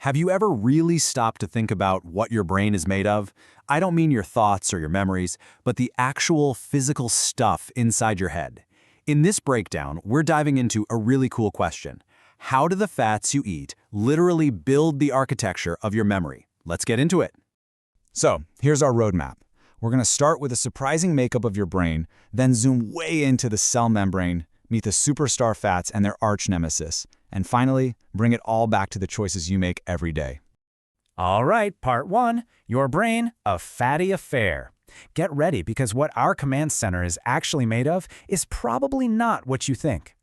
Have you ever really stopped to think about what your brain is made of? I don't mean your thoughts or your memories, but the actual physical stuff inside your head. In this breakdown, we're diving into a really cool question. How do the fats you eat literally build the architecture of your memory? Let's get into it. So, here's our roadmap. We're going to start with a surprising makeup of your brain, then zoom way into the cell membrane, meet the superstar fats and their arch nemesis, and finally, bring it all back to the choices you make every day. All right, part one, your brain, a fatty affair. Get ready because what our command center is actually made of is probably not what you think.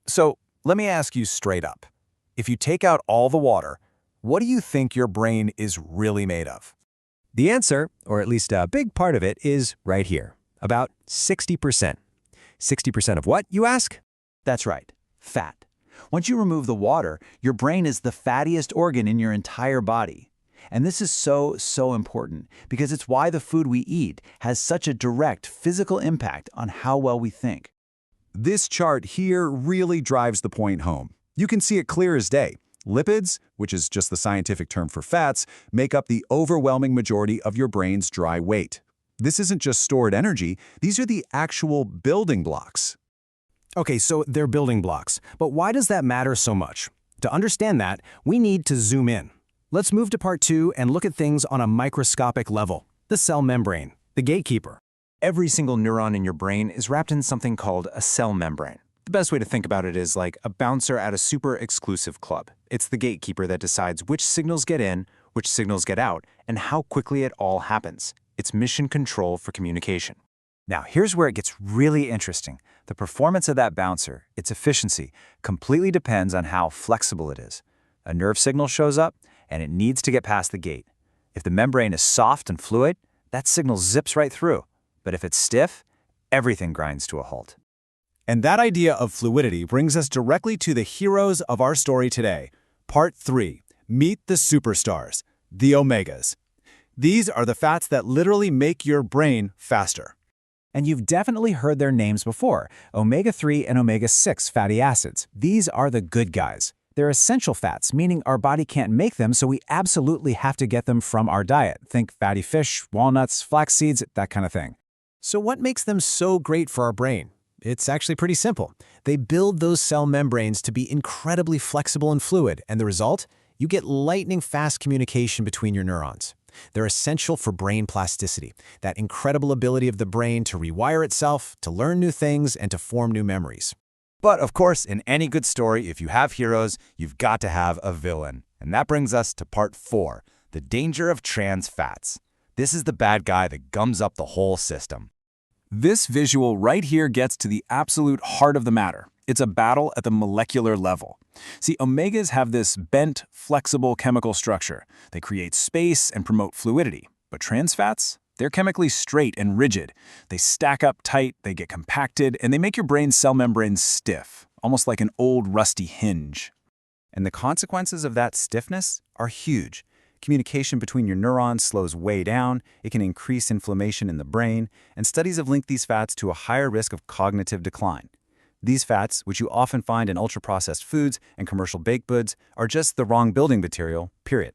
So, let me ask you straight up. If you take out all the water, what do you think your brain is really made of? The answer, or at least a big part of it, is right here, about 60%. 60% of what, you ask? That's right, fat. Once you remove the water, your brain is the fattiest organ in your entire body. And this is so important because it's why the food we eat has such a direct physical impact on how well we think. This chart here really drives the point home. You can see it clear as day. Lipids, which is just the scientific term for fats, make up the overwhelming majority of your brain's dry weight. This isn't just stored energy, these are the actual building blocks. Okay, so they're building blocks, but why does that matter so much? To understand that, we need to zoom in. Let's move to part two and look at things on a microscopic level. The cell membrane, the gatekeeper. Every single neuron in your brain is wrapped in something called a cell membrane. The best way to think about it is like a bouncer at a super exclusive club. It's the gatekeeper that decides which signals get in, which signals get out, and how quickly it all happens. It's mission control for communication. Now, here's where it gets really interesting. The performance of that bouncer, its efficiency, completely depends on how flexible it is. A nerve signal shows up, and it needs to get past the gate. If the membrane is soft and fluid, that signal zips right through. But if it's stiff, everything grinds to a halt. And that idea of fluidity brings us directly to the heroes of our story today. Part 3, Meet the Superstars, the omegas. These are the fats that literally make your brain faster. And you've definitely heard their names before, omega-3 and omega-6 fatty acids. These are the good guys. They're essential fats, meaning our body can't make them, so we absolutely have to get them from our diet. Think fatty fish, walnuts, flax seeds, that kind of thing. So what makes them so great for our brain? It's actually pretty simple. They build those cell membranes to be incredibly flexible and fluid, and the result? You get lightning-fast communication between your neurons. They're essential for brain plasticity, that incredible ability of the brain to rewire itself, to learn new things, and to form new memories. But of course, in any good story, if you have heroes, you've got to have a villain. And that brings us to part 4, the danger of trans fats. This is the bad guy that gums up the whole system. This visual right here gets to the absolute heart of the matter. It's a battle at the molecular level. See, omegas have this bent, flexible chemical structure. They create space and promote fluidity. But trans fats? They're chemically straight and rigid. They stack up tight, they get compacted, and they make your brain's cell membranes stiff, almost like an old rusty hinge. And the consequences of that stiffness are huge. Communication between your neurons slows way down, it can increase inflammation in the brain, and studies have linked these fats to a higher risk of cognitive decline. These fats, which you often find in ultra-processed foods and commercial baked goods, are just the wrong building material, period.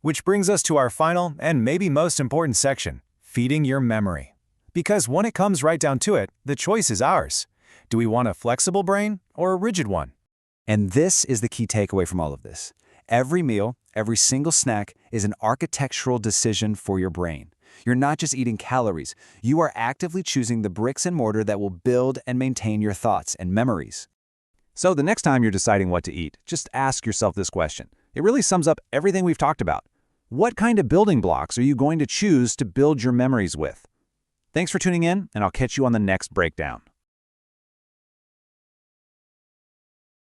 Which brings us to our final and maybe most important section, feeding your memory. Because when it comes right down to it, the choice is ours. Do we want a flexible brain or a rigid one? And this is the key takeaway from all of this. Every meal, every single snack is an architectural decision for your brain. You're not just eating calories, you are actively choosing the bricks and mortar that will build and maintain your thoughts and memories. So the next time you're deciding what to eat, just ask yourself this question. It really sums up everything we've talked about. What kind of building blocks are you going to choose to build your memories with? Thanks for tuning in, and I'll catch you on the next breakdown.